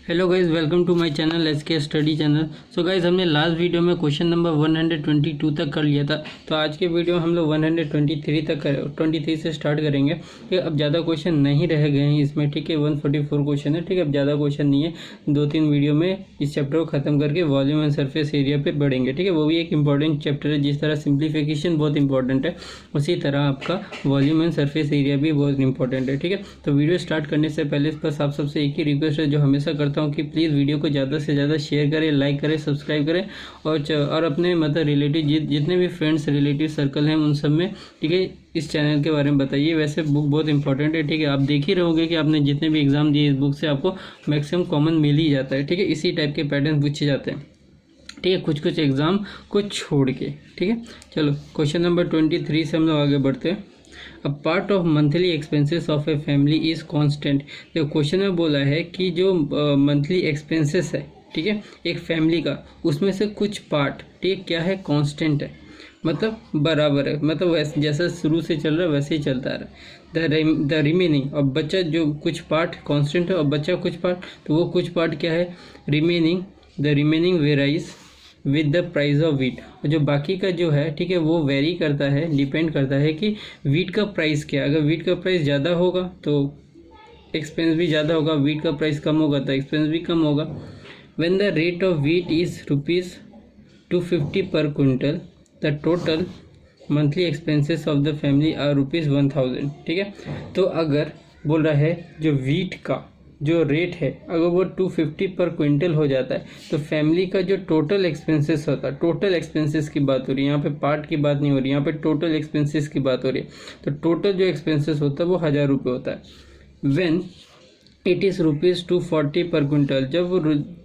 Hello guys, welcome to my channel SK study channel. So guys, हमने last video में question number 122 तक कर लिया था। तो आज के वीडियो में हम लोग 123 तक 23 से स्टार्ट करेंगे। ठीक है, अब ज़्यादा क्वेश्चन नहीं रह गए हैं इसमें। ठीक है, 144 क्वेश्चन है। ठीक है, अब ज़्यादा क्वेश्चन नहीं है। 2-3 वीडियो में इस चैप्टर को खत्म करके वॉल्यूम एंड सरफेस एरिया पर बढ़ेंगे। ठीक है, वो भी एक इंपॉर्टेंट चैप्टर है। जिस तरह सिंप्लीफिकेशन बहुत इंपॉर्टेंट है, उसी तरह आपका वॉल्यूम एंड सरफेस एरिया भी बहुत इंपॉर्टेंट है। ठीक है, तो वीडियो स्टार्ट करने से पहले बस आप सबसे एक ही रिक्वेस्ट है जो हमेशा करता हूँ कि प्लीज़ वीडियो को ज़्यादा से ज़्यादा शेयर करें, लाइक करें, सब्सक्राइब करें और अपने मतलब रिलेटिव जितने भी फ्रेंड्स रिलेटिव सर्कल हैं उन सब में, ठीक है, इस चैनल के बारे में बताइए। वैसे बुक बहुत इंपॉर्टेंट है। ठीक है, आप देख ही रहोगे कि आपने जितने भी एग्जाम दिए इस बुक से आपको मैक्सिमम कॉमन मिल ही जाता है। ठीक है, इसी टाइप के पैटर्न पूछे जाते हैं। ठीक है, कुछ कुछ एग्जाम को छोड़ के। ठीक है, चलो क्वेश्चन नंबर 23 से हम लोग आगे बढ़ते हैं। A part of monthly expenses of a family is constant. जो क्वेश्चन में बोला है कि जो मंथली एक्सपेंसेस है, ठीक है, एक फैमिली का, उसमें से कुछ पार्ट, ठीक, क्या है, कांस्टेंट है, मतलब बराबर है, मतलब वैसे जैसा शुरू से चल रहा है वैसे ही चलता आ रहा है। द रिमेनिंग, और बच्चा जो कुछ पार्ट कांस्टेंट है और बच्चा कुछ पार्ट, तो वो कुछ पार्ट क्या है, remaining, the remaining varies with the price of wheat. और जो बाकी का जो है, ठीक है, वो वेरी करता है, डिपेंड करता है कि वीट का प्राइस क्या। अगर वीट का प्राइस ज़्यादा होगा तो एक्सपेंस भी ज़्यादा होगा, वीट का प्राइस कम होगा तो एक्सपेंस भी कम होगा। When the rate of wheat is ₹250 per quintal, the total monthly expenses of the family are ₹1000। ठीक है, तो अगर बोल रहा है जो वीट का जो रेट है अगर वो 250 पर क्विंटल हो जाता है तो फैमिली का जो टोटल एक्सपेंसेस होता है, टोटल एक्सपेंसेस की बात हो रही है यहाँ पे, पार्ट की बात नहीं हो रही, यहाँ पे टोटल एक्सपेंसेस की बात हो रही है। तो टोटल जो एक्सपेंसेस होता है वो 1000 रुपये होता है। व्हेन इट इज़ ₹240 पर क्विंटल, जब वो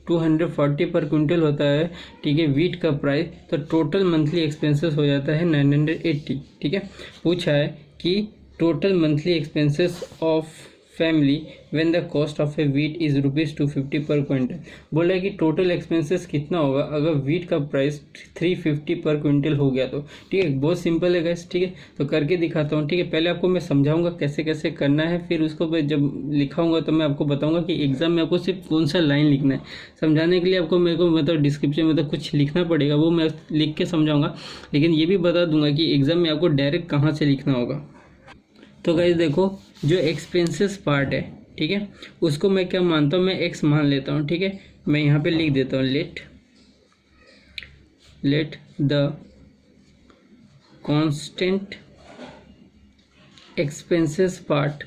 240 पर क्विंटल होता है, ठीक है, वीट का प्राइस, तो टोटल मंथली एक्सपेंसेस हो जाता है 980। ठीक है, पूछा है कि total monthly expenses of family when the cost of A wheat is ₹250 per quintal. बोला है कि टोटल एक्सपेंसेस कितना होगा अगर वीट का प्राइस 350 पर क्विंटल हो गया तो। ठीक है, बहुत सिंपल है गाइस। ठीक है, तो करके दिखाता हूँ। ठीक है, पहले आपको मैं समझाऊंगा कैसे कैसे करना है, फिर उसको मैं जब लिखाऊंगा तो मैं आपको बताऊंगा कि एग्जाम में आपको सिर्फ कौन सा लाइन लिखना है। समझाने के लिए आपको मेरे को मतलब डिस्क्रिप्शन में कुछ लिखना पड़ेगा, वो मैं लिख के समझाऊंगा, लेकिन ये भी बता दूंगा कि एग्जाम में आपको डायरेक्ट कहाँ से लिखना होगा। तो गाइस देखो, जो एक्सपेंसेस पार्ट है, ठीक है, उसको मैं क्या मानता हूँ, मैं एक्स मान लेता हूँ। ठीक है, मैं यहाँ पे लिख देता हूँ, let the constant expenses part,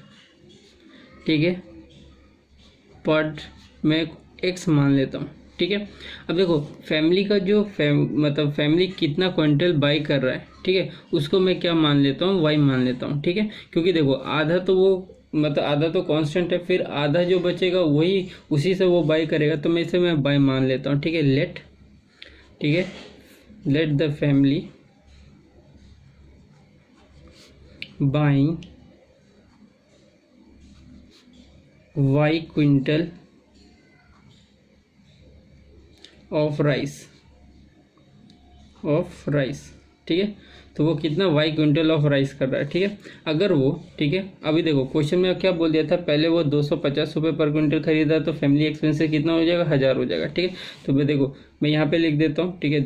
ठीक है, पार्ट मैं एक्स मान लेता हूँ। ठीक है, अब देखो फैमिली का जो मतलब फैमिली कितना क्विंटल बाई कर रहा है, ठीक है, उसको मैं क्या मान लेता हूँ, वाई मान लेता हूँ। ठीक है, क्योंकि देखो आधा तो वो मतलब आधा तो कांस्टेंट है, फिर आधा जो बचेगा वही उसी से वो बाई करेगा, तो मैं इसे मैं बाई मान लेता हूँ। ठीक है, let the family buying Y quintal of rice. ठीक है, तो वो कितना वाई क्विंटल ऑफ राइस कर रहा है। ठीक है, अगर वो, ठीक है, अभी देखो क्वेश्चन में क्या बोल दिया था, पहले वो 250 रुपये पर क्विंटल खरीदा तो फैमिली एक्सपेंसेस कितना हो जाएगा, 1000 हो जाएगा। ठीक है, तो मैं देखो मैं यहाँ पे लिख देता हूँ। ठीक है,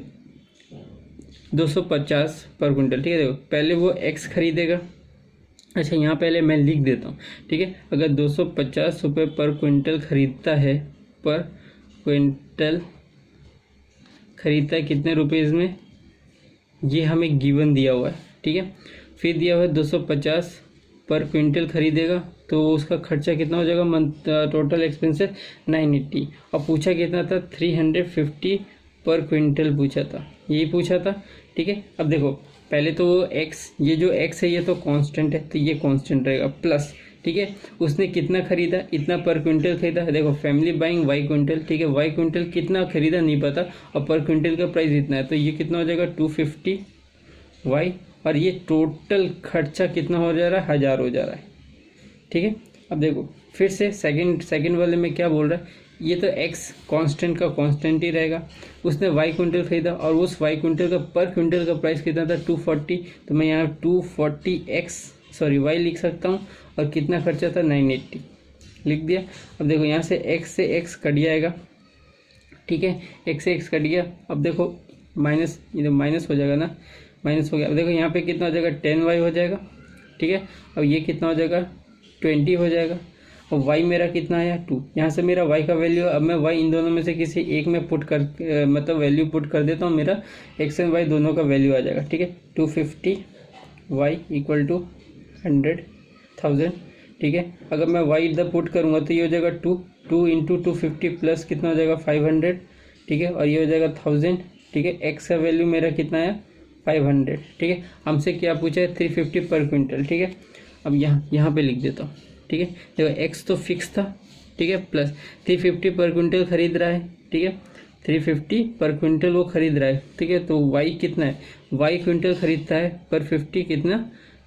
250 पर क्विंटल। ठीक है, देखो पहले वो एक्स खरीदेगा, अच्छा यहाँ पहले मैं लिख देता हूँ। ठीक है, अगर 250 रुपये पर क्विंटल खरीदता है, पर क्विंटल खरीदता है कितने रुपीज़ में, ये हमें गिवन दिया हुआ है। ठीक है, फिर दिया हुआ है 250 पर क्विंटल खरीदेगा तो उसका खर्चा कितना हो जाएगा, मंथ टोटल एक्सपेंसेस 980, और पूछा कितना था, 350 पर क्विंटल पूछा था, यही पूछा था। ठीक है, अब देखो पहले तो वो एक्स, ये जो एक्स है ये तो कांस्टेंट है, तो ये कांस्टेंट रहेगा, प्लस, ठीक है, उसने कितना खरीदा, इतना पर क्विंटल खरीदा। देखो फैमिली बाइंग वाई क्विंटल, ठीक है, वाई क्विंटल कितना खरीदा नहीं पता, और पर क्विंटल का प्राइस इतना है, तो ये कितना हो जाएगा 250 वाई, और ये टोटल खर्चा कितना हो जा रहा है, 1000 हो जा रहा है। ठीक है, अब देखो फिर से सेकंड वाले में क्या बोल रहा है, ये तो एक्स कांस्टेंट का कांस्टेंट ही रहेगा, उसने वाई क्विंटल खरीदा और उस वाई क्विंटल का पर क्विंटल का प्राइस कितना था, 240, तो मैं यहाँ 240 एक्स वाई लिख सकता हूँ, और कितना खर्चा था, 980। लिख दिया। अब देखो यहाँ से x कट जाएगा, ठीक है, x से x कट गया। अब देखो माइनस, ये माइनस हो जाएगा ना, माइनस हो गया। अब देखो यहाँ पे कितना हो जाएगा 10y हो जाएगा, ठीक है। अब ये कितना हो जाएगा 20 हो जाएगा। और y मेरा कितना आया 2। यहाँ से मेरा y का वैल्यू, अब मैं y इन दोनों में से किसी एक में पुट कर मतलब वैल्यू पुट कर देता हूँ, मेरा x एंड y दोनों का वैल्यू आ जाएगा, ठीक है। 250 y इक्वल टू 100,000, ठीक है। अगर मैं y इधर पुट करूँगा तो ये हो जाएगा 2 इंटू 250 प्लस कितना हो जाएगा 500, ठीक है। और ये हो जाएगा 1000, ठीक है। x का वैल्यू मेरा कितना आया 500, ठीक है। हमसे क्या पूछा है 350 पर क्विंटल, ठीक है। अब यहाँ पे लिख देता हूँ, ठीक है। देखो x तो फिक्स था, ठीक है, प्लस 350 पर क्विंटल खरीद रहा है, ठीक है। 350 पर क्विंटल वो खरीद रहा है, ठीक है। तो y कितना है, y क्विंटल खरीदता है, पर 50 कितना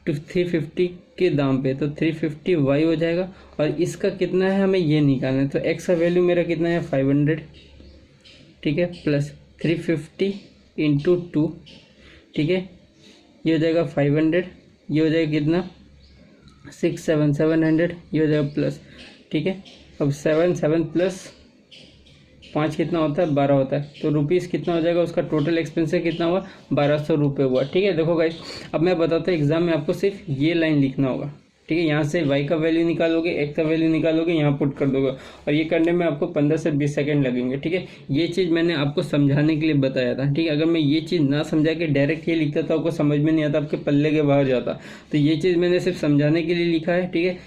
350 के दाम पे, तो 350 y हो जाएगा। और इसका कितना है हमें ये निकालना है, तो x का वैल्यू मेरा कितना है 500, ठीक है, प्लस 350 इंटू 2, ठीक है। ये हो जाएगा 500, ये हो जाएगा कितना 700, ये हो जाएगा प्लस, ठीक है। अब 7 प्लस 5 कितना होता है 12 होता है। तो रुपीज़ कितना हो जाएगा, उसका टोटल एक्सपेंस कितना हुआ 1200 रुपये हुआ, ठीक है। देखो गाइस, अब मैं बताता हूँ एग्जाम में आपको सिर्फ ये लाइन लिखना होगा, ठीक है। यहाँ से y का वैल्यू निकालोगे, x का वैल्यू निकालोगे, यहाँ पुट कर दोगे, और ये करने में आपको 15 से 20 सेकंड लगेंगे, ठीक है। ये चीज़ मैंने आपको समझाने के लिए बताया था, ठीक है। अगर मैं ये चीज़ ना समझा के डायरेक्ट ये लिखता तो आपको समझ में नहीं आता, आपके पल्ले के बाहर जाता। तो ये चीज़ मैंने सिर्फ समझाने के लिए लिखा है, ठीक है।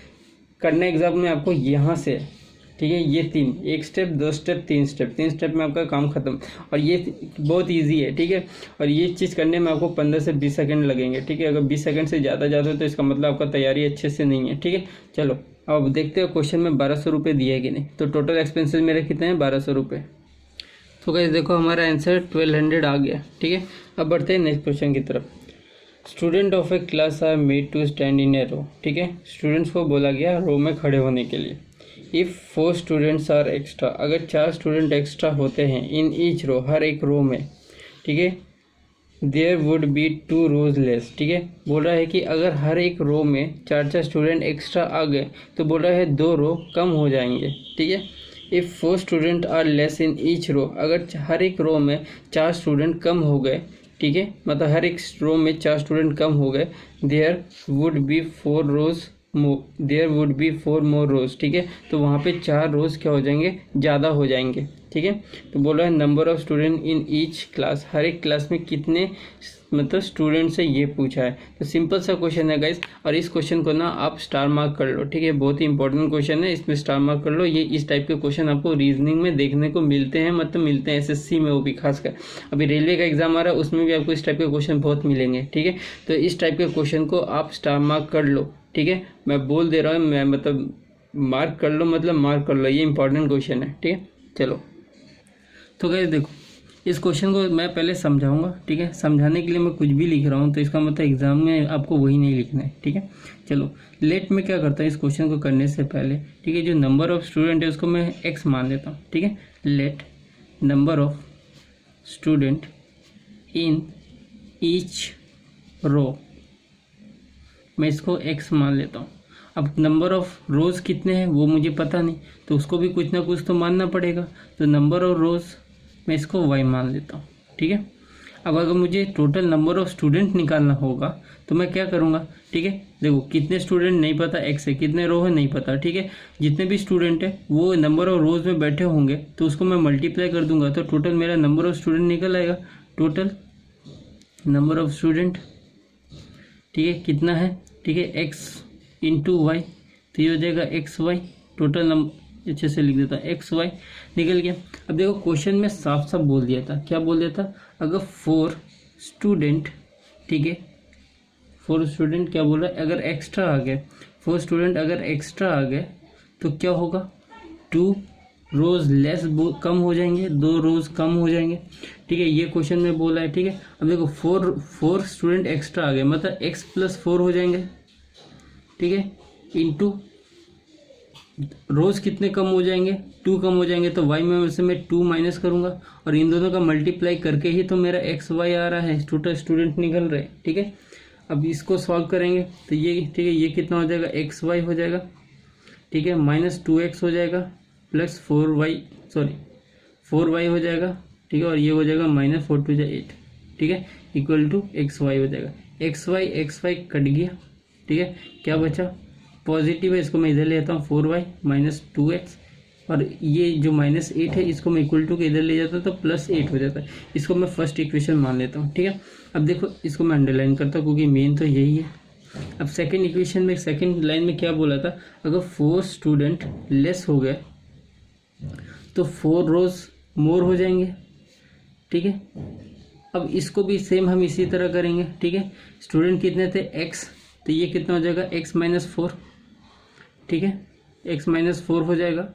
करना एग्जाम में आपको यहाँ से, ठीक है, ये 3, 1 स्टेप 2 स्टेप 3 स्टेप, 3 स्टेप में आपका काम खत्म। और ये बहुत इजी है, ठीक है। और ये चीज़ करने में आपको 15 से 20 सेकंड लगेंगे, ठीक है। अगर 20 सेकंड से ज़्यादा जाते हो तो इसका मतलब आपका तैयारी अच्छे से नहीं है, ठीक है। चलो अब देखते हो क्वेश्चन में 1200 रुपये दिए है कि नहीं। तो टोटल एक्सपेंसेस मेरे कितने हैं 1200 रुपये। तो गाइस देखो हमारा आंसर 1200 आ गया, ठीक है। अब बढ़ते हैं नेक्स्ट क्वेश्चन की तरफ। Student of a class are made to stand in a row, ठीक है। स्टूडेंट्स को बोला गया रो में खड़े होने के लिए। इफ़ 4 स्टूडेंट्स आर एक्स्ट्रा, अगर 4 स्टूडेंट एक्स्ट्रा होते हैं इन ईच रो, हर एक रो में, ठीक है, there would be 2 rows less, ठीक है। बोल रहा है कि अगर हर एक रो में 4 स्टूडेंट एक्स्ट्रा आ गए तो बोल रहा है 2 रो कम हो जाएंगे, ठीक है। If 4 student are less in each row, अगर हर एक रो में 4 स्टूडेंट कम हो गए, ठीक है, मतलब हर एक रो में 4 स्टूडेंट कम हो गए, देयर वुड बी 4 मोर रोज, ठीक है। तो वहाँ पे 4 रोज क्या हो जाएंगे, ज़्यादा हो जाएंगे, ठीक है। तो बोल रहा है number of student in each class, हर एक क्लास में कितने मतलब स्टूडेंट से ये पूछा है। तो सिंपल सा क्वेश्चन है गाइस, और इस क्वेश्चन को ना आप स्टार मार्क कर लो, ठीक है। बहुत ही इंपॉर्टेंट क्वेश्चन है, इसमें स्टार मार्क कर लो। ये इस टाइप के क्वेश्चन आपको रीजनिंग में देखने को मिलते हैं, मतलब मिलते हैं एसएससी में, वो भी खासकर। अभी रेलवे का एग्जाम आ रहा है, उसमें भी आपको इस टाइप के क्वेश्चन बहुत मिलेंगे, ठीक है। तो इस टाइप के क्वेश्चन को आप स्टार मार्क कर लो, ठीक है। मैं बोल दे रहा हूँ, मैं मतलब मार्क कर लो, मतलब मार्क कर लो, ये इंपॉर्टेंट क्वेश्चन है, ठीक है। चलो तो गाइस देखो, इस क्वेश्चन को मैं पहले समझाऊंगा, ठीक है। समझाने के लिए मैं कुछ भी लिख रहा हूँ तो इसका मतलब एग्जाम में आपको वही नहीं लिखना है, ठीक है। चलो लेट में क्या करता है, इस क्वेश्चन को करने से पहले, ठीक है, जो नंबर ऑफ स्टूडेंट है उसको मैं x मान लेता हूँ, ठीक है। Let number of student in each row, मैं इसको x मान लेता हूँ। अब नंबर ऑफ रोज़ कितने हैं वो मुझे पता नहीं, तो उसको भी कुछ ना कुछ तो मानना पड़ेगा। तो नंबर ऑफ रोज़ मैं इसको y मान लेता हूँ, ठीक है। अब अगर मुझे टोटल नंबर ऑफ स्टूडेंट निकालना होगा तो मैं क्या करूँगा, ठीक है। देखो कितने स्टूडेंट नहीं पता, x है, कितने रो है नहीं पता, ठीक है। जितने भी स्टूडेंट है वो नंबर ऑफ रोज़ में बैठे होंगे तो उसको मैं मल्टीप्लाई कर दूंगा, तो टोटल मेरा नंबर ऑफ स्टूडेंट निकल आएगा। टोटल नंबर ऑफ स्टूडेंट, ठीक है, कितना है, ठीक है, x इंटू वाई, तो ये हो जाएगा एक्स वाई। टोटल नंबर अच्छे से लिख देता, एक्स वाई निकल गया। अब देखो क्वेश्चन में साफ साफ बोल दिया था, क्या बोल दिया था, अगर 4 स्टूडेंट, ठीक है, 4 स्टूडेंट क्या बोल रहा है, अगर एक्स्ट्रा आ गए, 4 स्टूडेंट अगर एक्स्ट्रा आ गए तो क्या होगा, 2 रोज लेस कम हो जाएंगे, 2 रोज कम हो जाएंगे, ठीक है। ये क्वेश्चन में बोला है, ठीक है। अब देखो 4 स्टूडेंट एक्स्ट्रा आ गए, मतलब x + 4 हो जाएंगे, ठीक है, इंटू रोज कितने कम हो जाएंगे, 2 कम हो जाएंगे, तो y में से मैं 2 माइनस करूंगा और इन दोनों का मल्टीप्लाई करके ही तो मेरा एक्स वाई आ रहा है, टोटल स्टूडेंट निकल रहे, ठीक है। अब इसको सॉल्व करेंगे तो ये, ठीक है, ये कितना हो जाएगा, एक्स वाई हो जाएगा, ठीक है, -2x हो जाएगा प्लस 4y हो जाएगा, ठीक है, और ये हो जाएगा -4 × 2 = 8, ठीक है, इक्वल टू xy हो जाएगा। xy कट गया, ठीक है, क्या बचा, पॉजिटिव है, इसको मैं इधर ले जाता हूँ 4y -2x, और ये जो -8 है इसको मैं इक्वल टू के इधर ले जाता तो +8 हो जाता है। इसको मैं फर्स्ट इक्वेशन मान लेता हूँ, ठीक है। अब देखो इसको मैं अंडरलाइन करता हूँ क्योंकि मेन तो यही है। अब सेकंड इक्वेशन में सेकंड लाइन में क्या बोला था, अगर 4 स्टूडेंट लेस हो गए तो 4 रोज मोर हो जाएंगे, ठीक है। अब इसको भी सेम हम इसी तरह करेंगे, ठीक है। स्टूडेंट कितने थे x, तो ये कितना हो जाएगा x - 4, ठीक है, x - 4 हो जाएगा।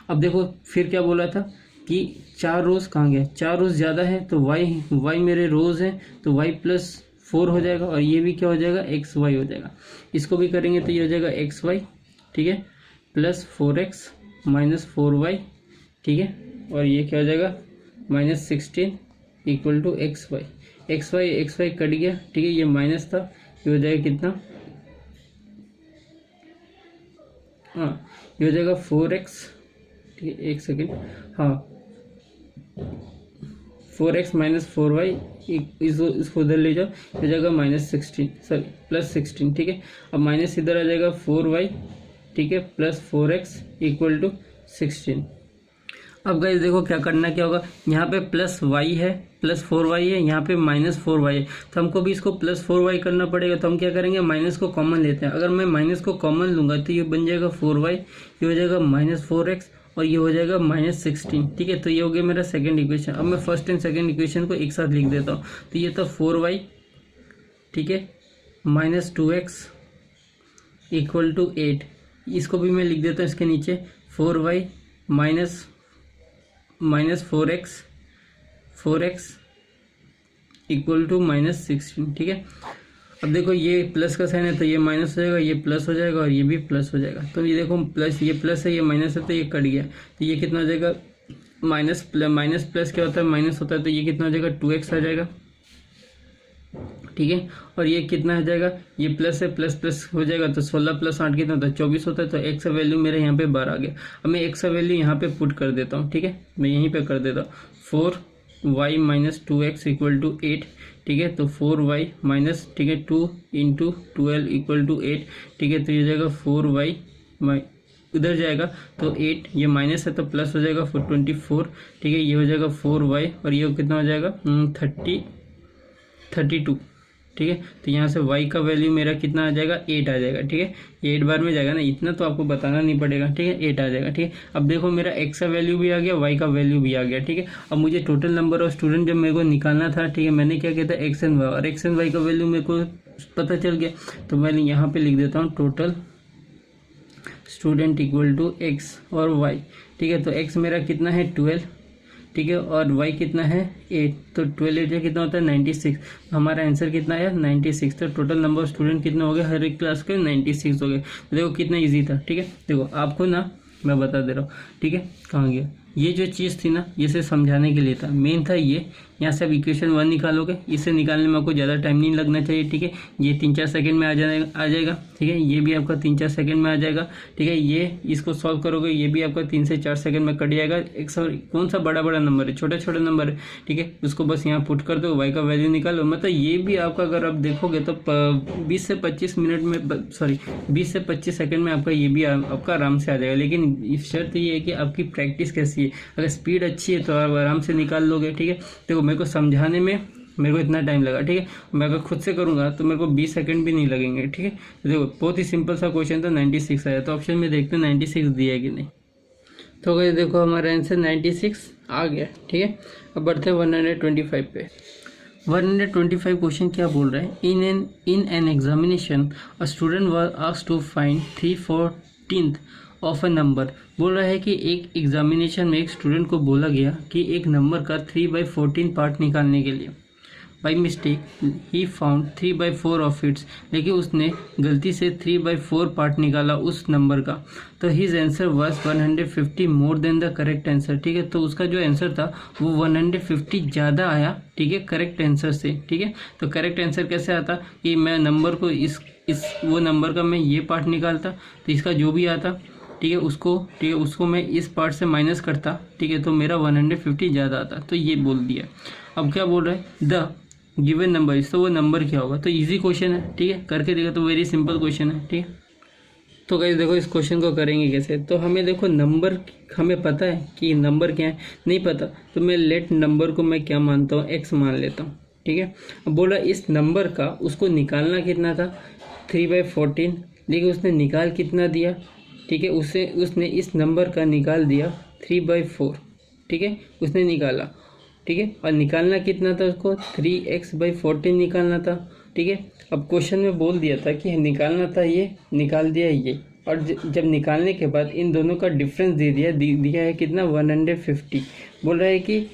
अब देखो फिर क्या बोला था कि 4 रोज कहाँ गए, 4 रोज ज़्यादा है तो y मेरे रोज हैं तो y + 4 हो जाएगा, और ये भी क्या हो जाएगा xy हो जाएगा। इसको भी करेंगे तो ये हो जाएगा xy, ठीक है, + 4x - 4y, ठीक है, और ये क्या हो जाएगा -16 इक्वल टू xy कट गया, ठीक है, ये माइनस था, ये हो जाएगा कितना, हाँ ये हो जाएगा 4x, ठीक है, एक सेकेंड, हाँ 4x - 4y, इसको उधर ले जाओ, हो जाएगा +16, ठीक है। अब माइनस इधर आ जाएगा 4y, ठीक है, + 4x इक्वल टू 16। अब गाइस देखो क्या करना क्या होगा, यहाँ पे +y है, +4y है, यहाँ पे -4y है, तो हमको भी इसको +4y करना पड़ेगा। तो हम क्या करेंगे, माइनस को कॉमन लेते हैं। अगर मैं माइनस को कॉमन लूँगा तो ये बन जाएगा 4y, ये हो जाएगा -4x, और ये हो जाएगा -16, ठीक है। तो ये हो गया मेरा सेकंड इक्वेशन। अब मैं फर्स्ट एंड सेकंड इक्वेशन को एक साथ लिख देता हूँ। तो ये था 4y, ठीक है, -2x इक्वल टू 8, इसको भी मैं लिख देता हूँ इसके नीचे 4y -4x इक्वल टू -16, ठीक है। अब देखो ये प्लस का साइन है तो ये माइनस हो जाएगा, ये प्लस हो जाएगा, और ये भी प्लस हो जाएगा। तो ये देखो प्लस, ये प्लस है, ये माइनस है, तो ये कट गया, तो ये कितना हो जाएगा, माइनस प्लस क्या होता है, माइनस होता है, तो ये कितना हो जाएगा 2x आ जाएगा, ठीक है। और ये कितना हो जाएगा, ये प्लस है, प्लस हो जाएगा, तो 16 + 8 कितना होता है 24 होता है। तो x का वैल्यू मेरे यहाँ पे 12 आ गया। अब मैं x का वैल्यू यहाँ पे पुट कर देता हूँ, ठीक है, मैं यहीं पे कर देता हूँ 4y - 2x इक्वल टू 8, ठीक है। तो 4y माइनस, ठीक है, 2 × 12 इक्वल टू 8, ठीक है। तो ये हो जाएगा 4y उधर जाएगा तो 8, ये माइनस है तो प्लस हो जाएगा 24, ठीक है। ये हो जाएगा 4y, और ये कितना हो जाएगा 32, ठीक है। तो यहाँ से y का वैल्यू मेरा कितना आ जाएगा 8 आ जाएगा, ठीक है। ये 8 बार में जाएगा ना, इतना तो आपको बताना नहीं पड़ेगा, ठीक है, 8 आ जाएगा, ठीक है। अब देखो मेरा x का वैल्यू भी आ गया, y का वैल्यू भी आ गया, ठीक है। अब मुझे टोटल नंबर ऑफ स्टूडेंट जब मेरे को निकालना था, ठीक है, मैंने क्या किया था x एंड y, और x एंड y का वैल्यू मेरे को पता चल गया। तो मैं यहाँ पे लिख देता हूँ total student equal to x और y, ठीक है। तो x मेरा कितना है 12, ठीक है, और y कितना है 8, तो 12 8 कितना होता है 96। हमारा आंसर कितना है 96। तो टोटल नंबर ऑफ स्टूडेंट कितना हो गया हर एक क्लास के 96 हो गए। देखो कितना इजी था, ठीक है। देखो आपको ना मैं बता दे रहा हूँ, ठीक है, कहाँ गया ये जो चीज़ थी ना, ये सिर्फ समझाने के लिए था, मेन था ये। यहाँ से आप इक्वेशन 1 निकालोगे, इसे निकालने में आपको ज़्यादा टाइम नहीं लगना चाहिए, ठीक है। ये 3-4 सेकंड में आ जाएगा, ठीक है। ये भी आपका 3-4 सेकंड में आ जाएगा, ठीक है। ये इसको सॉल्व करोगे, ये भी आपका 3 से 4 सेकंड में कट जाएगा। एक कौन सा बड़ा नंबर है, छोटा नंबर है, ठीक है, उसको बस यहाँ पुट कर दो, वाई का वैल्यू निकालो। मतलब ये भी आपका अगर आप देखोगे तो 20 से 25 मिनट में, सॉरी 20 से 25 सेकंड में आपका ये भी आपका आराम से आ जाएगा। लेकिन शर्त ये है कि आपकी प्रैक्टिस कैसी है। अगर स्पीड अच्छी है तो आप आराम से निकाल लोगे, ठीक है। देखो मेरे को समझाने में मेरे को इतना टाइम लगा, ठीक है। मैं अगर खुद से करूंगा तो मेरे को 20 सेकंड भी नहीं लगेंगे, ठीक है। तो देखो बहुत ही सिंपल सा क्वेश्चन था, 96 आया। तो ऑप्शन में देखते हैं 96 दिया है कि नहीं। तो अगर देखो हमारा आंसर 96 आ गया, ठीक है। अब बढ़ते हैं 125 पे। 125 क्वेश्चन क्या बोल रहा है, in an examination a student was asked to find 3/14 of a number. बोल रहा है कि एक एग्जामिनेशन में एक स्टूडेंट को बोला गया कि एक नंबर का 3/14 पार्ट निकालने के लिए। By mistake he found 3/4 of its, लेकिन उसने गलती से 3/4 पार्ट निकाला उस नंबर का। तो his answer was 150 more than the correct answer, ठीक है। तो उसका जो आंसर था वो 150 ज़्यादा आया, ठीक है, करेक्ट आंसर से, ठीक है। तो करेक्ट आंसर कैसे आता कि मैं नंबर को इस वो नंबर का मैं ये पार्ट निकालता, तो इसका जो भी आता ठीक है, उसको मैं इस पार्ट से माइनस करता, ठीक है, तो मेरा 150 ज़्यादा आता। तो ये बोल दिया। अब क्या बोल रहा है, द गिवन नंबर, तो वो नंबर क्या होगा। तो इजी क्वेश्चन है, ठीक है, करके देखा तो वेरी सिंपल क्वेश्चन है, ठीक है। तो गाइस देखो इस क्वेश्चन को करेंगे कैसे। तो हमें देखो नंबर, हमें पता है कि नंबर क्या है, नहीं पता तो मैं लेट नंबर को मैं क्या मानता हूँ, x मान लेता हूँ, ठीक है। अब बोला इस नंबर का उसको निकालना कितना था, 3/14, देखिए उसने निकाल कितना दिया, ठीक है, उसने इस नंबर का निकाल दिया 3/4, ठीक है, उसने निकाला, ठीक है, और निकालना कितना था उसको, 3x/14 निकालना था, ठीक है। अब क्वेश्चन में बोल दिया था कि निकालना था, ये निकाल दिया ये, और जब निकालने के बाद इन दोनों का डिफरेंस दिया है कितना, 150। बोल रहा है कि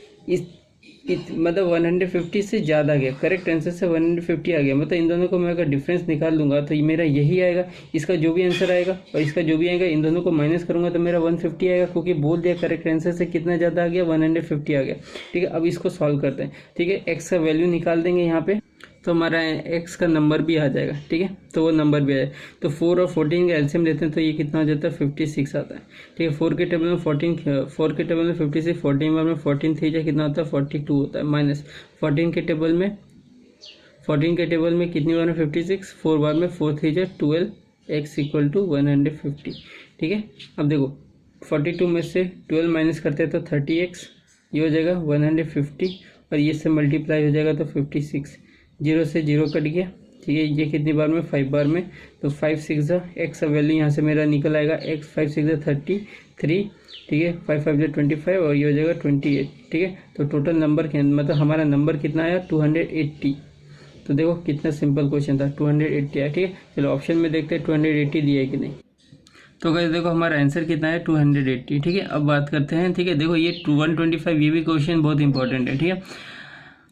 मतलब 150 से ज़्यादा गया, करेक्ट आंसर से 150 आ गया, मतलब इन दोनों को मैं अगर डिफरेंस निकाल लूँगा तो ये मेरा यही आएगा, इसका जो भी आंसर आएगा और इसका जो भी आएगा, इन दोनों को माइनस करूँगा तो मेरा 150 आएगा, क्योंकि बोल दिया करेक्ट आंसर से कितना ज़्यादा आ गया, 150 आ गया, ठीक है। अब इसको सॉल्व करते हैं, ठीक है, एक्स का वैल्यू निकाल देंगे यहाँ पे, तो हमारा एक्स का नंबर भी आ जाएगा, ठीक है, तो वो नंबर भी आएगा। तो 4 और 14 का एलसीएम लेते हैं तो ये कितना हो जाता है, 56 आता है, ठीक है। 4 के टेबल में 56, 14 बार में 14 थी जाए कितना होता है, 42 होता है, माइनस 14 के टेबल में कितनी बार में 56, 4 बार में 4 थी जाए 12, x इक्वल टू 150, ठीक है। अब देखो 42 में से 12 माइनस करते हैं तो 30x, ये हो जाएगा 150, और ये से मल्टीप्लाई हो जाएगा तो 56, 0 से 0 कट गया, ठीक है। ये कितनी बार में, 5 बार में, तो 5 6 एक्स का वैल्यू यहाँ से मेरा निकल आएगा, एक्स 5 6 33, ठीक है, 5 5 25, और ये हो जाएगा 28, ठीक है। तो टोटल नंबर मतलब हमारा नंबर कितना आया, 280। तो देखो कितना सिंपल क्वेश्चन था, 280 आया, ठीक है। चलो ऑप्शन में देखते हैं 280 दिया है कि नहीं। तो गाइस देखो हमारा आंसर कितना है, 280, ठीक है। अब बात करते हैं, ठीक है, देखो ये 125, ये भी क्वेश्चन बहुत इंपॉर्टेंट है, ठीक है।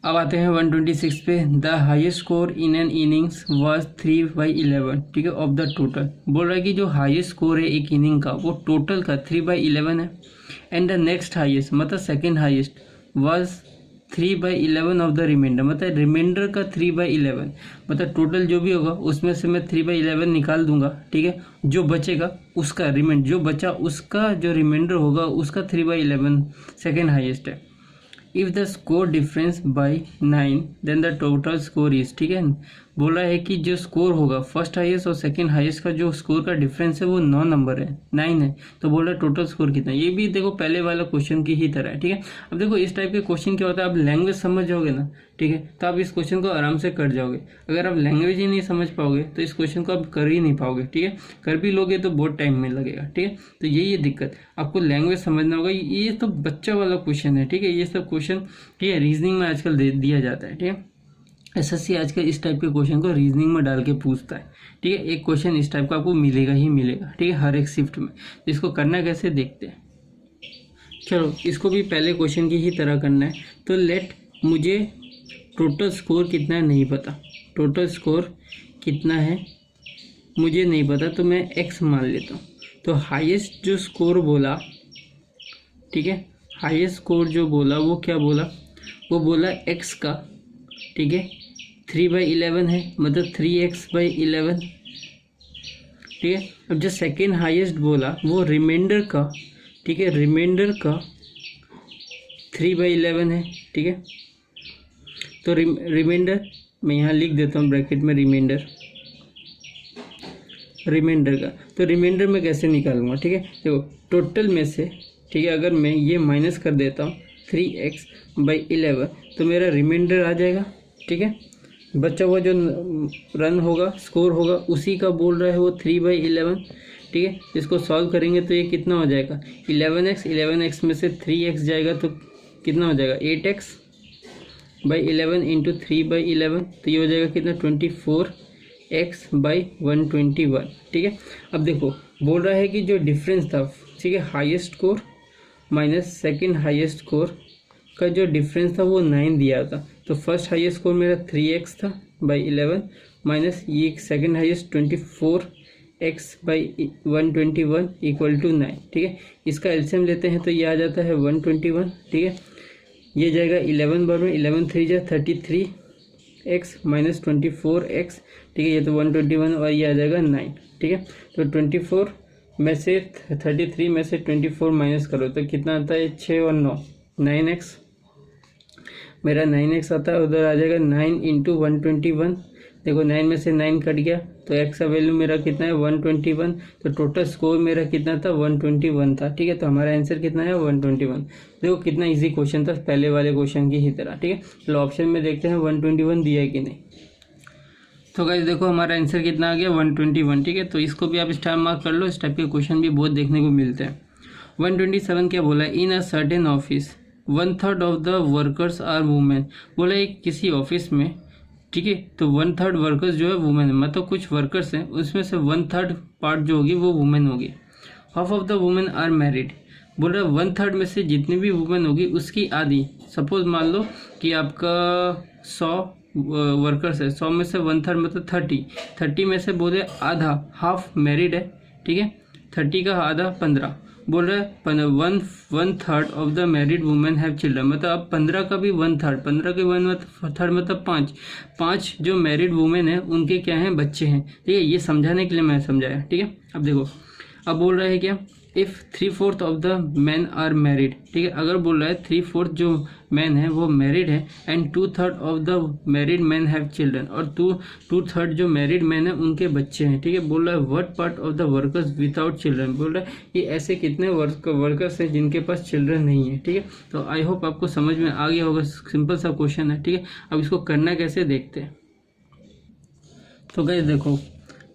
अब आते हैं 126 पे, the highest score in an innings was 3/11, ठीक है, ऑफ द टोटल। बोल रहा है कि जो हाईएस्ट स्कोर है एक इनिंग का वो टोटल का 3/11 है, एंड द नेक्स्ट हाईएस्ट मतलब second highest was 3/11 of the reminder, मतलब रिमाइंडर का 3/11, मतलब टोटल जो भी होगा उसमें से मैं 3/11 निकाल दूंगा, ठीक है। जो बचेगा उसका जो बचा उसका जो रिमाइंडर होगा उसका 3/11 सेकेंड हाईएस्ट है। If the score difference by 9 then the total score is, ठीक है। बोला है कि जो स्कोर होगा फर्स्ट हाईएस्ट और सेकंड हाईएस्ट का जो स्कोर का डिफरेंस है वो 9 नंबर है, 9 है, तो बोल रहा है टोटल स्कोर कितना। ये भी देखो पहले वाला क्वेश्चन की ही तरह है, ठीक है। अब देखो इस टाइप के क्वेश्चन क्या होता है, आप लैंग्वेज समझ जाओगे ना, ठीक है, तो आप इस क्वेश्चन को आराम से कर जाओगे। अगर आप लैंग्वेज ही नहीं समझ पाओगे तो इस क्वेश्चन को आप कर ही नहीं पाओगे, ठीक है। कर भी लोगे तो बहुत टाइम में लगेगा, ठीक है। तो यही है दिक्कत, आपको लैंग्वेज समझना होगा। ये तो बच्चा वाला क्वेश्चन है, ठीक है, ये सब क्वेश्चन, ठीक है, रीजनिंग में आजकल दिया जाता है, ठीक है। एसएससी आजकल इस टाइप के क्वेश्चन को रीजनिंग में डाल के पूछता है, ठीक है। एक क्वेश्चन इस टाइप का आपको मिलेगा ही मिलेगा, ठीक है, हर एक शिफ्ट में। इसको करना कैसे देखते हैं। चलो इसको भी पहले क्वेश्चन की ही तरह करना है। तो लेट, मुझे टोटल स्कोर कितना है नहीं पता, टोटल स्कोर कितना है मुझे नहीं पता, तो मैं एक्स मान लेता हूँ। तो हाईएस्ट जो स्कोर बोला, ठीक है, हाईएस्ट स्कोर जो बोला वो क्या बोला, वो बोला एक्स का, ठीक है, 3/11 है, मतलब 3x/11, ठीक है। अब जो सेकेंड हाईएस्ट बोला वो रिमाइंडर का, ठीक है, रिमाइंडर का 3/11 है, ठीक है। तो रिमाइंडर मैं यहाँ लिख देता हूँ ब्रैकेट में, रिमाइंडर का। तो रिमाइंडर में कैसे निकालूंगा, ठीक है। देखो टोटल में से, ठीक है, अगर मैं ये माइनस कर देता हूँ 3x/11 तो मेरा रिमाइंडर आ जाएगा, ठीक है। बचा हुआ जो रन होगा, स्कोर होगा, उसी का बोल रहा है वो 3/11, ठीक है। इसको सॉल्व करेंगे तो ये कितना हो जाएगा, 11x में से 3x जाएगा तो कितना हो जाएगा, 8x/11 इंटू 3/11, तो ये हो जाएगा कितना, 24x/121, ठीक है। अब देखो बोल रहा है कि जो डिफरेंस था, ठीक है, highest score minus second highest score का जो डिफरेंस था वो 9 दिया था। तो फर्स्ट हाईएस्ट स्कोर मेरा 3x था बाई 11 माइनस ये second highest 24x/121 equal to 9, ठीक है। इसका एलसीएम लेते हैं तो ये आ जाता है 121, ठीक है। ये जाएगा 11 बार में, 11 3 जा 33x माइनस 24x, ठीक है, ये तो 121 और ये आ जाएगा 9, ठीक है। तो 24 में से 33 में से 24 माइनस करो तो कितना आता है 6 और 9 9x, मेरा 9x आता है, उधर आ जाएगा 9 इंटू 121। देखो 9 में से 9 कट गया तो x का वैल्यू मेरा कितना है 121। तो टोटल स्कोर मेरा कितना था 121 था। ठीक है, तो हमारा आंसर कितना है 121। देखो कितना इजी क्वेश्चन था पहले वाले क्वेश्चन की ही तरह। ठीक है, चलो ऑप्शन में देखते हैं 121 दिया है कि नहीं। तो गाइस देखो हमारा आंसर कितना आ गया 121। ठीक है, तो इसको भी आप स्टार मार्क कर लो, इस टाइप के क्वेश्चन भी बहुत देखने को मिलते हैं। 127 क्या बोला, in a certain office 1/3 of the workers are women. बोला एक किसी ऑफिस में, ठीक है, तो 1/3 वर्कर्स जो है वुमेन है, मतलब कुछ वर्कर्स हैं उसमें से 1/3 पार्ट जो होगी वो वुमेन होगी। Half of the women are married. बोल रहा है 1/3 में से जितनी भी वुमेन होगी उसकी आधी, सपोज मान लो कि आपका 100 वर्कर्स है, 100 में से 1/3 मतलब 30 में से बोले आधा हाफ मैरिड है। ठीक है, 30 का आधा 15। बोल रहे हैं 1/3 of the married women have children, मतलब अब 15 का भी 1/3, 15 के 1/3 मतलब 5 जो मैरिड वुमेन है उनके क्या हैं बच्चे हैं। ठीक है, ये समझाने के लिए मैं समझाया। ठीक है, अब देखो अब बोल रहा है क्या, if 3/4 of the man are married. ठीक है, अगर बोल रहा है 3/4 जो मैन है वो मैरिड है and 2/3 of the married man have children, और 2/3 जो मैरिड मैन है उनके बच्चे हैं। ठीक है, बोल रहा है what part of the workers without children. बोल रहा है ये ऐसे कितने वर्कर्स हैं जिनके पास चिल्ड्रन नहीं है। ठीक है, तो आई होप आपको समझ में आ गया होगा, सिंपल सा क्वेश्चन है। ठीक है, अब इसको करना कैसे देखते हैं। तो गाइस देखो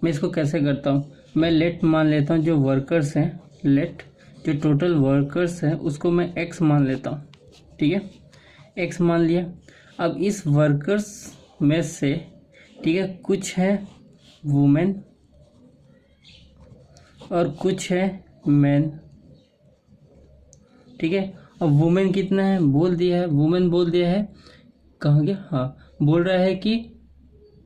मैं इसको कैसे करता हूँ, मैं लेट मान लेता हूँ जो वर्कर्स हैं, लेट जो टोटल वर्कर्स हैं उसको मैं x मान लेता हूँ। ठीक है, x मान लिया। अब इस वर्कर्स में से, ठीक है, कुछ है वुमेन और कुछ है मैन। ठीक है, अब वुमेन कितना है बोल दिया है, वुमेन बोल दिया है, कहाँ गया, हाँ बोल रहा है कि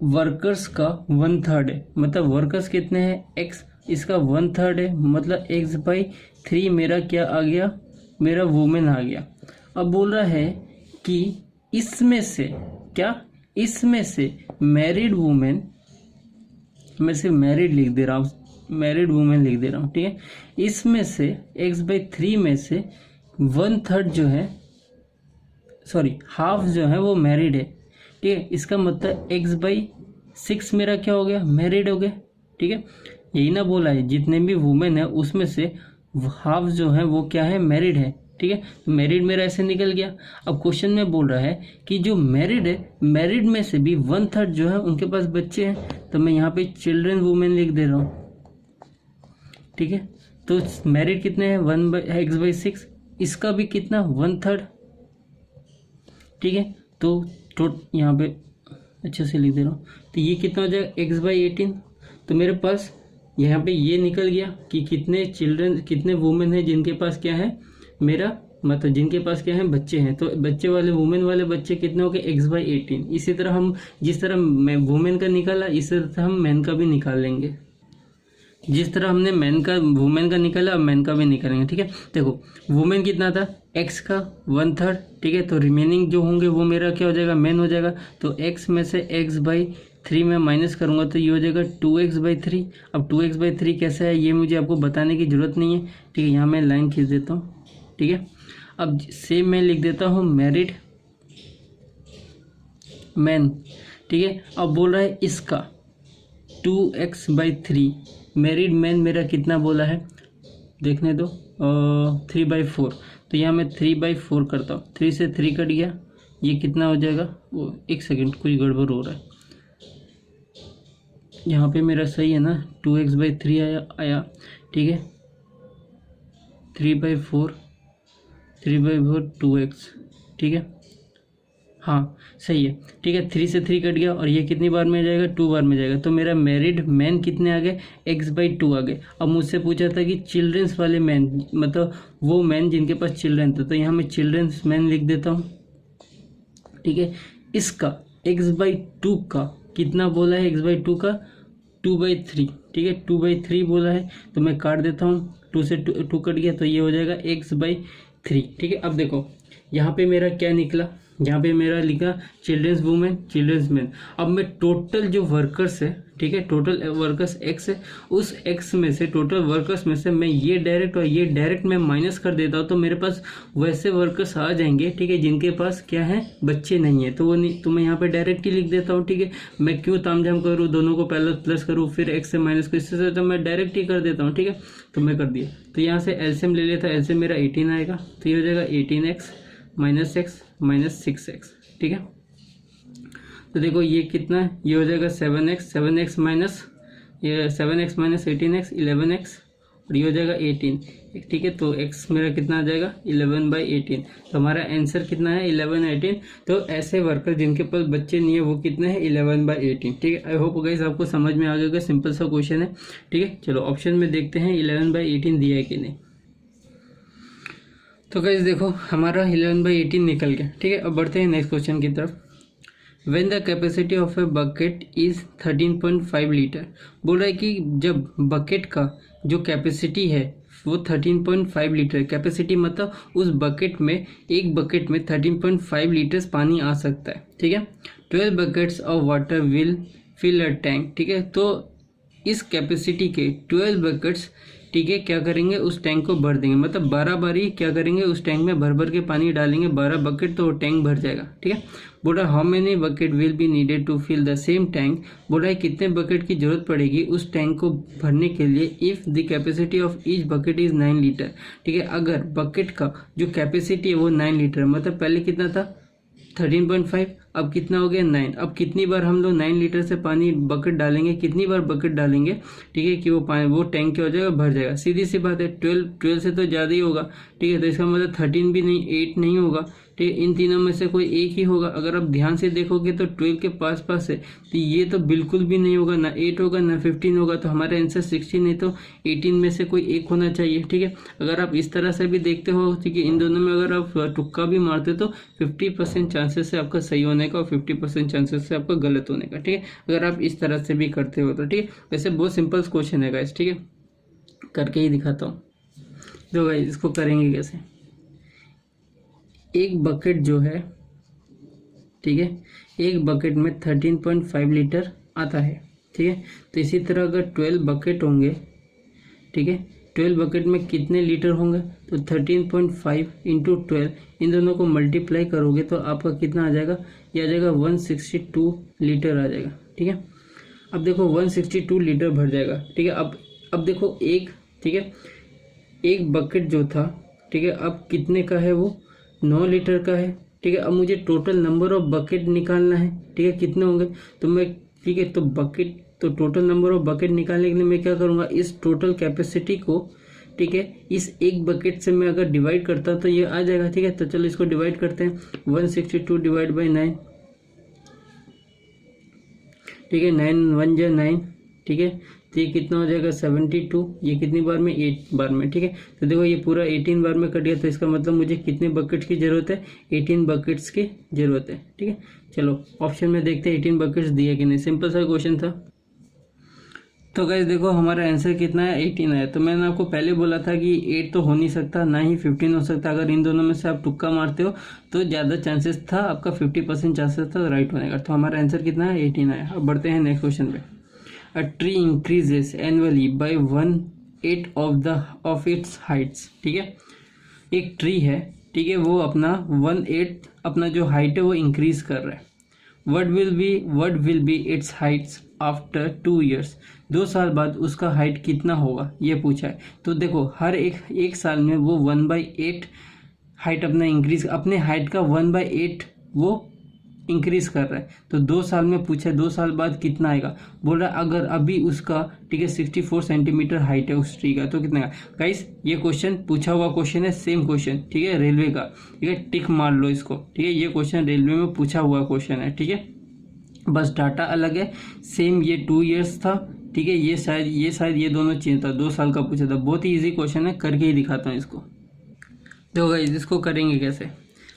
वर्कर्स का 1/3 है, मतलब वर्कर्स कितने हैं x, इसका 1/3 है, मतलब x/3 मेरा क्या आ गया, मेरा वुमेन आ गया। अब बोल रहा है कि इसमें से क्या, इसमें से मैरिड वुमेन, मैं सिर्फ मैरिड लिख दे रहा हूँ, मैरिड वुमेन लिख दे रहा हूँ। ठीक है, इसमें से x/3 में से 1/3 जो है, सॉरी हाफ जो है वो मैरिड है। ठीक है, इसका मतलब x/6 मेरा क्या हो गया, मैरिड हो गया। ठीक है, यही ना बोला है जितने भी वुमेन है उसमें से हाफ जो है वो क्या है, मैरिड है। ठीक है, तो मैरिड मेरा ऐसे निकल गया। अब क्वेश्चन में बोल रहा है कि जो मैरिड है, मैरिड में से भी 1/3 जो है उनके पास बच्चे हैं, तो मैं यहाँ पे चिल्ड्रन वुमेन लिख दे रहा हूँ। ठीक है, तो मैरिड कितने हैं 1/x/6, इसका भी कितना 1/3। ठीक है, तो यहाँ पे अच्छे से लिख दे रहा हूँ, तो ये कितना हो जाएगा x/18। तो मेरे पास यहाँ पे ये निकल गया कि कितने चिल्ड्रन, कितने वुमेन हैं जिनके पास क्या है, मेरा मतलब जिनके पास क्या है बच्चे हैं। तो बच्चे वाले वुमेन वाले बच्चे कितने हो गए x/18। इसी तरह हम जिस तरह वुमेन का निकाला इसी तरह हम मैन का भी निकाल लेंगे, जिस तरह हमने मैन का वुमेन का निकाला अब मैन का भी निकालेंगे। ठीक है, देखो वुमेन कितना था x का 1/3। ठीक है, तो रिमेनिंग जो होंगे वो मेरा क्या हो जाएगा, मैन हो जाएगा। तो x में से x/3 में माइनस करूंगा तो ये हो जाएगा 2x/3। अब 2x/3 कैसा है ये मुझे आपको बताने की जरूरत नहीं है। ठीक है, यहाँ मैं लाइन खींच देता हूँ। ठीक है, अब सेम मैं लिख देता हूँ मैरिड मैन। ठीक है, अब बोल रहा है इसका 2x/3 मैरिड मैन मेरा कितना बोला है देखने दो, 3/4। तो यहाँ मैं 3/4 करता हूँ, 3 से 3 कट गया, ये कितना हो जाएगा, वो एक सेकंड कुछ गड़बड़ हो रहा है, यहाँ पे मेरा सही है ना, 2x/3 आया। ठीक है, 3/4 2x। ठीक है, हाँ सही है। ठीक है, 3 से 3 कट गया और ये कितनी बार में जाएगा, 2 बार में जाएगा। तो मेरा मैरिड मैन कितने आ गए, x/2 आ गए। अब मुझसे पूछा था कि चिल्ड्रंस वाले मैन, मतलब वो मैन जिनके पास चिल्ड्रन थे, तो यहाँ मैं चिल्ड्रंस मैन लिख देता हूँ। ठीक है, इसका x/2 का कितना बोला है, x/2 का 2/3। ठीक है, 2/3 बोला है, तो मैं काट देता हूँ, 2 से 2 कट गया, तो ये हो जाएगा x/3। ठीक है, अब देखो यहाँ पे मेरा क्या निकला, यहाँ पे मेरा लिखा चिल्ड्रंस वुमेन चिल्ड्रंस मैन। अब मैं टोटल जो वर्कर्स है, ठीक है, टोटल वर्कर्स एक्स है, उस एक्स में से टोटल वर्कर्स में से मैं ये डायरेक्ट और ये डायरेक्ट मैं माइनस कर देता हूँ, तो मेरे पास वैसे वर्कर्स आ जाएंगे, ठीक है, जिनके पास क्या है, बच्चे नहीं है। तो वो नहीं, तो मैं यहाँ पे डायरेक्ट ही लिख देता हूँ, ठीक है। मैं क्यों तामझाम करूँ, दोनों को पहले प्लस करूँ फिर एक्स से माइनस करूँ, इससे तो मैं डायरेक्ट ही कर देता हूँ, ठीक है। तो मैं कर दिया। तो यहाँ से एलसीएम ले लेता, एलसीएम मेरा 18 आएगा, तो ये हो जाएगा 18x minus x minus 6x, ठीक है। तो देखो ये कितना है, ये हो जाएगा 7x माइनस, ये 7x माइनस 18x 11x, और ये हो जाएगा 18, ठीक है। तो x मेरा कितना आ जाएगा 11/18। तो हमारा आंसर कितना है 11/18। तो ऐसे वर्कर जिनके पास बच्चे नहीं है वो कितने हैं 11/18, ठीक है। आई होप गाइस आपको समझ में आ गया, सिंपल सा क्वेश्चन है, ठीक है। चलो ऑप्शन में देखते हैं 11/18 दिया है कि नहीं। तो गाइस देखो हमारा 11/18 निकल गया, ठीक है। अब बढ़ते हैं नेक्स्ट क्वेश्चन की तरफ। When the capacity of a bucket is 13.5 litre, बोल रहा है कि जब बकेट का जो कैपेसिटी है वो 13.5 लीटर, कैपेसिटी मतलब उस बकेट में, एक बकेट में 13.5 लीटर्स पानी आ सकता है, ठीक है। 12 buckets of water will fill a tank, ठीक है। तो इस कैपेसिटी के 12 बकेट्स, ठीक है, क्या करेंगे, उस टैंक को भर देंगे, मतलब 12 बारी क्या करेंगे, उस टैंक में भर भर के पानी डालेंगे, 12 बकेट, तो वो टैंक भर जाएगा, ठीक है। बोल रहा है how many bucket will be needed to fill the same tank, बोल रहा है कितने बकेट की जरूरत पड़ेगी उस टैंक को भरने के लिए, if the capacity of each bucket is 9 litre, ठीक है। अगर बकेट का जो कैपेसिटी है वो 9 लीटर, मतलब पहले कितना था 13.5, अब कितना हो गया 9। अब कितनी बार हम लोग 9 लीटर से पानी बकेट डालेंगे, कितनी बार बकेट डालेंगे, ठीक है, कि वो पानी, वो टैंक क्या हो जाएगा, भर जाएगा। सीधी सी बात है, 12 से तो ज़्यादा ही होगा, ठीक है। तो इसका मतलब 13 भी नहीं, 8 नहीं होगा, ठीक है। इन तीनों में से कोई एक ही होगा। अगर आप ध्यान से देखोगे तो 12 के पास पास है, तो ये तो बिल्कुल भी नहीं होगा, ना 8 होगा ना 15 होगा। तो हमारा आंसर 16 नहीं तो 18 में से कोई एक होना चाहिए, ठीक है। अगर आप इस तरह से भी देखते हो, ठीक है, इन दोनों में अगर आप तुक्का भी मारते तो 50% चांसेस है आपका सही होने का और 50% चांसेस है आपका गलत होने का, ठीक है। अगर आप इस तरह से भी करते हो तो, ठीक है। वैसे बहुत सिंपल क्वेश्चन है गाइस, ठीक है, करके ही दिखाता हूँ। तो गाइस इसको करेंगे कैसे, एक बकेट जो है, ठीक है, एक बकेट में 13.5 लीटर आता है, ठीक है। तो इसी तरह अगर 12 बकेट होंगे, ठीक है, 12 बकेट में कितने लीटर होंगे, तो 13.5 इंटू 12, इन दोनों को मल्टीप्लाई करोगे तो आपका कितना आ जाएगा, ये आ जाएगा 162 लीटर आ जाएगा, ठीक है। अब देखो 162 लीटर भर जाएगा, ठीक है। अब देखो एक, ठीक है, एक बकेट जो था, ठीक है, अब कितने का है, वो 9 लीटर का है, ठीक है। अब मुझे टोटल नंबर ऑफ बकेट निकालना है, ठीक है, कितने होंगे, तो मैं, ठीक है, तो बकेट, तो टोटल नंबर ऑफ बकेट निकालने के लिए मैं क्या करूँगा, इस टोटल कैपेसिटी को, ठीक है, इस एक बकेट से मैं अगर डिवाइड करता हूँ तो ये आ जाएगा, ठीक है। तो चलो इसको डिवाइड करते हैं, 162 डिवाइड बाई 9, ठीक है, 9 1 जा 9, ठीक है। तो ये कितना हो जाएगा 72, ये कितनी बार में, 8 बार में, ठीक है। तो देखो ये पूरा 18 बार में कट गया, तो इसका मतलब मुझे कितने बकेट्स की जरूरत है, 18 बकेट्स की जरूरत है, ठीक है। चलो ऑप्शन में देखते हैं 18 बकेट्स दिए कि नहीं, सिंपल सा क्वेश्चन था। तो गाइस देखो हमारा आंसर कितना है, 18 है। तो मैंने आपको पहले बोला था कि 8 तो हो नहीं सकता, ना ही 15 हो सकता। अगर इन दोनों में से आप तुक्का मारते हो तो ज़्यादा चांसेस था, आपका 50% चांसेस था राइट होने का। तो हमारा आंसर कितना है, 18 है। अब बढ़ते हैं नेक्स्ट क्वेश्चन पे। A tree increases annually by 1/8 of its heights, ठीक है। एक ट्री है, ठीक है, वो अपना 1/8 अपना जो हाइट है वो इंक्रीज कर रहा है। What will be it's Heights after 2 years, 2 साल बाद उसका हाइट कितना होगा, ये पूछा है। तो देखो हर एक साल में वो 1/8 हाइट अपना इंक्रीज, अपने हाइट का 1/8 वो इंक्रीज कर रहा है। तो 2 साल में पूछा है 2 साल बाद कितना आएगा, बोल रहा है अगर अभी उसका, ठीक है, 64 सेंटीमीटर हाइट है उस ट्री का, तो कितना है। गाइस ये क्वेश्चन पूछा हुआ क्वेश्चन है, सेम क्वेश्चन, ठीक है, रेलवे का, ठीक है, टिक मार लो इसको, ठीक है। ये क्वेश्चन रेलवे में पूछा हुआ क्वेश्चन है, ठीक है, बस डाटा अलग है। सेम ये 2 years था, ठीक है, ये शायद ये दोनों चेंज था, 2 साल का पूछा था। बहुत ही ईजी क्वेश्चन है, करके ही दिखाता हूँ इसको। देखो गाइस इसको करेंगे कैसे,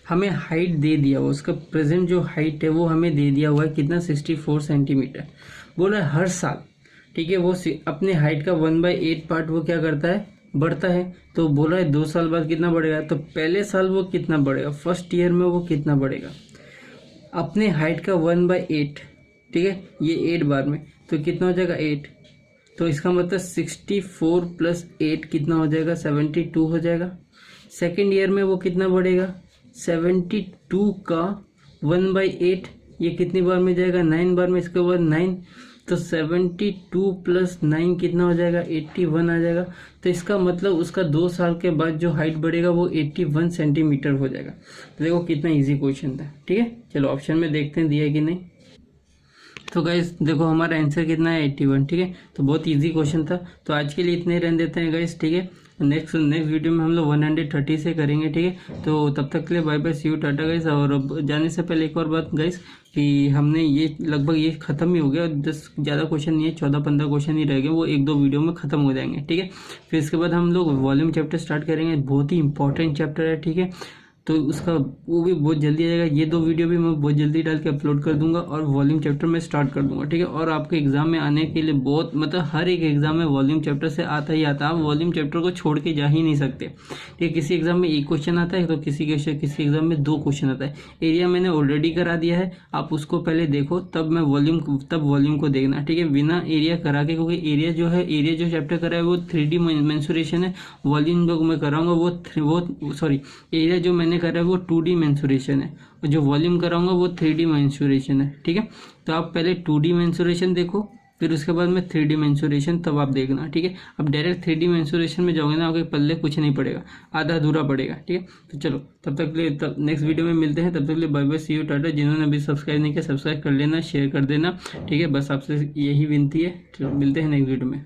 हमें हाइट दे दिया हुआ, उसका प्रेजेंट जो हाइट है वो हमें दे दिया हुआ है कितना, 64 सेंटीमीटर। बोला है हर साल, ठीक है, वो अपने हाइट का 1/8 पार्ट वो क्या करता है, बढ़ता है। तो बोला है 2 साल बाद कितना बढ़ेगा, तो पहले साल वो कितना बढ़ेगा, फर्स्ट ईयर में वो कितना बढ़ेगा, अपने हाइट का 1/8, ठीक है, ये 8 बार में, तो कितना हो जाएगा 8, तो इसका मतलब 64 + 8 कितना हो जाएगा 72 हो जाएगा। सेकेंड ईयर में वो कितना बढ़ेगा 72 का 1/8, ये कितनी बार में जाएगा 9 बार में, इसके बाद 9, तो 72 + 9 कितना हो जाएगा 81 आ जाएगा। तो इसका मतलब उसका 2 साल के बाद जो हाइट बढ़ेगा वो 81 सेंटीमीटर हो जाएगा। तो देखो कितना इजी क्वेश्चन था, ठीक है। चलो ऑप्शन में देखते हैं दिया है कि नहीं। तो गाइस देखो हमारा आंसर कितना है 81, ठीक है। तो बहुत इजी क्वेश्चन था। तो आज के लिए इतने रहने देते हैं गाइस, ठीक है। नेक्स्ट वीडियो में हम लोग 130 से करेंगे, ठीक है। तो तब तक के लिए bye bye, see you, tata guys. और जाने से पहले एक और बात गाइस कि हमने ये लगभग ये खत्म ही हो गया, 10 ज़्यादा क्वेश्चन नहीं है, 14-15 क्वेश्चन ही रह गए, वो 1-2 वीडियो में खत्म हो जाएंगे, ठीक है। फिर इसके बाद हम लोग वॉल्यूम चैप्टर स्टार्ट करेंगे, बहुत ही इंपॉर्टेंट चैप्टर है, ठीक है। तो उसका वो भी बहुत जल्दी आएगा, ये 2 वीडियो भी मैं बहुत जल्दी डाल के अपलोड कर दूंगा, और वॉल्यूम चैप्टर में स्टार्ट कर दूंगा, ठीक है। और आपके एग्जाम में आने के लिए बहुत मतलब हर एक एग्जाम में वॉल्यूम चैप्टर से आता ही आता है, आप वॉल्यूम चैप्टर को छोड़ के जा ही नहीं सकते, ठीक है। किसी एग्जाम में 1 क्वेश्चन आता है, तो किसी एग्जाम में 2 क्वेश्चन आता है। एरिया मैंने ऑलरेडी करा दिया है, आप उसको पहले देखो, तब वॉल्यूम को देखना, ठीक है, बिना एरिया करा के, क्योंकि एरिया जो चैप्टर करा है वो 3D मेंसुरेशन है। वॉल्यूम जो मैं कराऊंगा वो एरिया जो मैंने करा है वो 2D मेंसुरेशन है, और जो वॉल्यूम कराऊंगा वो 3D मेंसुरेशन है, ठीक है। तो आप पहले 2D मेंसुरेशन देखो, फिर उसके बाद में 3D मेंसुरेशन तब आप देखना, ठीक है। अब डायरेक्ट 3D मेंसुरेशन में जाओगे ना, आपके पल्ले कुछ नहीं पड़ेगा, आधा अधूरा पड़ेगा, ठीक है। तो चलो तब तक के लिए नेक्स्ट वीडियो में मिलते हैं, तब तक के लिए bye bye, see you, tata. जिन्होंने अभी सब्सक्राइब नहीं किया सब्सक्राइब कर लेना, शेयर कर देना, ठीक है। बस आपसे यही विनती है। चलो मिलते हैं नेक्स्ट वीडियो में।